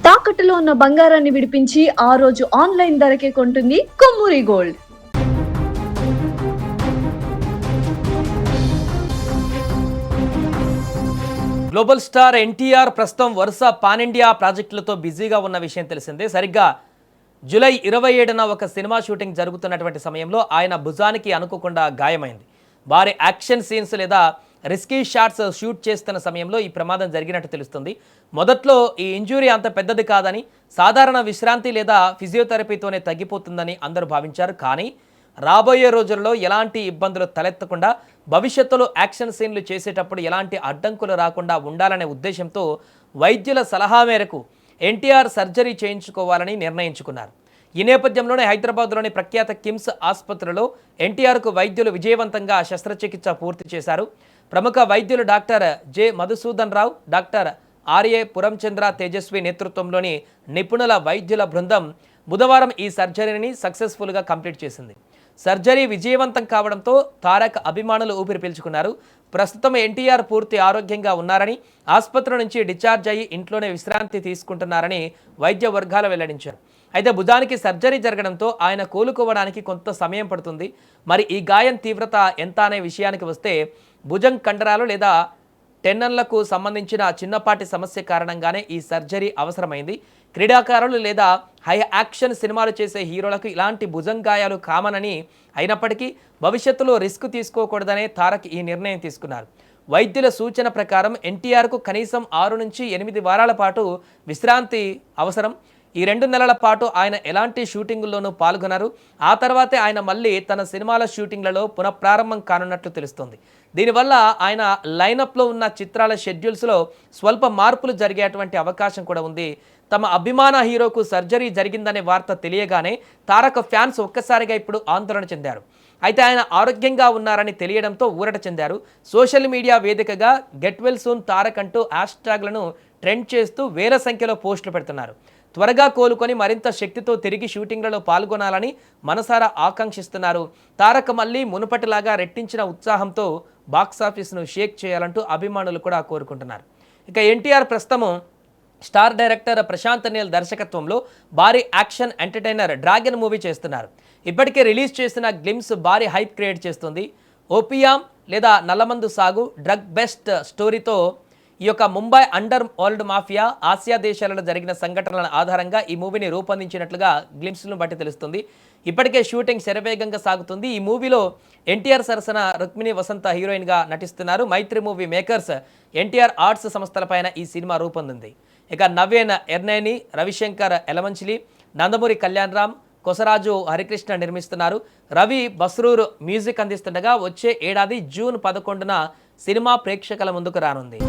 తాకట్టులో ఉన్న బంగారాన్ని విడిపించి ఆ రోజు ఆన్లైన్ ధరకే కొంటుంది Kommuri gold. Global star NTR ప్రస్తుతం వరుస పాన్ ఇండియా ప్రాజెక్టులతో బిజీగా ఉన్న విషయం తెలిసిందే. సరిగ్గా జూలై 27న ఒక సినిమా షూటింగ్ జరుగుతున్నటువంటి సమయంలో ఆయన భుజానికి అనుకోకుండా గాయమైంది. భారీ యాక్షన్ సీన్స్ లేదా రిస్కీ షాట్స్ షూట్ చేస్తున్న సమయంలో ఈ ప్రమాదం జరిగినట్టు తెలుస్తుంది. మొదట్లో ఈ ఇంజురీ అంత పెద్దది కాదని, సాధారణ విశ్రాంతి లేదా ఫిజియోథెరపీతోనే తగ్గిపోతుందని అందరూ భావించారు. కానీ రాబోయే రోజుల్లో ఎలాంటి ఇబ్బందులు తలెత్తకుండా, భవిష్యత్తులో యాక్షన్ సీన్లు చేసేటప్పుడు ఎలాంటి అడ్డంకులు రాకుండా ఉండాలనే ఉద్దేశంతో వైద్యుల సలహా మేరకు ఎన్టీఆర్ సర్జరీ చేయించుకోవాలని నిర్ణయించుకున్నారు. ఈ నేపథ్యంలోనే హైదరాబాద్లోని ప్రఖ్యాత కిమ్స్ ఆసుపత్రిలో ఎన్టీఆర్కు వైద్యులు విజయవంతంగా శస్త్రచికిత్స పూర్తి చేశారు. ప్రముఖ వైద్యులు డాక్టర్ జె మధుసూదన్ రావు, డాక్టర్ ఆర్ఏ పురంచంద్ర తేజస్వి నేతృత్వంలోని నిపుణుల వైద్యుల బృందం బుధవారం ఈ సర్జరీని సక్సెస్ఫుల్గా కంప్లీట్ చేసింది. సర్జరీ విజయవంతం కావడంతో తారక్ అభిమానులు ఊపిరి పీల్చుకున్నారు. ప్రస్తుతం ఎన్టీఆర్ పూర్తి ఆరోగ్యంగా ఉన్నారని, ఆసుపత్రి నుంచి డిశ్చార్జ్ అయ్యి ఇంట్లోనే విశ్రాంతి తీసుకుంటున్నారని వైద్య వర్గాలు వెల్లడించారు. అయితే భుజానికి సర్జరీ జరగడంతో ఆయన కోలుకోవడానికి కొంత సమయం పడుతుంది. మరి ఈ గాయం తీవ్రత ఎంత అనే విషయానికి వస్తే, భుజం కండరాలు లేదా టెండన్లకు సంబంధించిన చిన్నపాటి సమస్య కారణంగానే ఈ సర్జరీ అవసరమైంది. క్రీడాకారులు లేదా హై యాక్షన్ సినిమాలు చేసే హీరోలకు ఇలాంటి భుజం గాయాలు కామన్ అని, అయినప్పటికీ భవిష్యత్తులో రిస్క్ తీసుకోకూడదనే తారక్ ఈ నిర్ణయం తీసుకున్నారు. వైద్యుల సూచన ప్రకారం ఎన్టీఆర్కు కనీసం 6 నుంచి 8 వారాల పాటు విశ్రాంతి అవసరం. ఈ 2 నెలల పాటు ఆయన ఎలాంటి షూటింగుల్లోనూ పాల్గొన్నారు. ఆ తర్వాతే ఆయన మళ్ళీ తన సినిమాల షూటింగ్లలో పునఃప్రారంభం కానున్నట్లు తెలుస్తోంది. దీనివల్ల ఆయన లైనప్లో ఉన్న చిత్రాల షెడ్యూల్స్లో స్వల్ప మార్పులు జరిగేటువంటి అవకాశం కూడా ఉంది. తమ అభిమాన హీరోకు సర్జరీ జరిగిందనే వార్త తెలియగానే తారక్ ఫ్యాన్స్ ఒక్కసారిగా ఇప్పుడు ఆందోళన చెందారు. అయితే ఆయన ఆరోగ్యంగా ఉన్నారని తెలియడంతో ఊరట చెందారు. సోషల్ మీడియా వేదికగా గెట్ వెల్ సూన్ తారక్ అంటూ హ్యాష్ ట్యాగ్లను ట్రెండ్ చేస్తూ వేల సంఖ్యలో పోస్టులు పెడుతున్నారు. త్వరగా కోలుకొని మరింత శక్తితో తిరిగి షూటింగ్లలో పాల్గొనాలని మనసారా ఆకాంక్షిస్తున్నారు. తారక్ మళ్ళీ మునుపటిలాగా రెట్టించిన ఉత్సాహంతో బాక్సాఫీస్ను షేక్ చేయాలంటూ అభిమానులు కూడా కోరుకుంటున్నారు. ఇక ఎన్టీఆర్ ప్రస్తుతం స్టార్ డైరెక్టర్ ప్రశాంత్ నీల్ దర్శకత్వంలో భారీ యాక్షన్ ఎంటర్టైనర్ డ్రాగన్ మూవీ చేస్తున్నారు. ఇప్పటికే రిలీజ్ చేసిన గ్లిమ్స్ భారీ హైప్ క్రియేట్ చేస్తుంది. ఓపియాం లేదా నల్లమందు సాగు, డ్రగ్ బెస్ట్ స్టోరీతో ఈ యొక్క Mumbai under world mafia, Asia దేశాలలో జరిగిన సంఘటనల ఆధారంగా ఈ మూవీని రూపొందించినట్లుగా గ్లిమ్స్ను బట్టి తెలుస్తుంది. ఇప్పటికే షూటింగ్ శరవేగంగా సాగుతుంది. ఈ మూవీలో ఎన్టీఆర్ సరసన రుక్మిణి వసంత హీరోయిన్గా నటిస్తున్నారు. మైత్రి మూవీ మేకర్స్ ఎన్టీఆర్ ఆర్ట్స్ సంస్థలపైన ఈ సినిమా రూపొందింది. ఇక నవ్యేన్ ఎర్నేని, రవిశంకర్ ఎలమంచిలి, నందమూరి కళ్యాణ్ రామ్, కొసరాజు హరికృష్ణ నిర్మిస్తున్నారు. రవి బస్రూర్ మ్యూజిక్ అందిస్తుండగా వచ్చే ఏడాది జూన్ 11న సినిమా ప్రేక్షకుల ముందుకు రానుంది.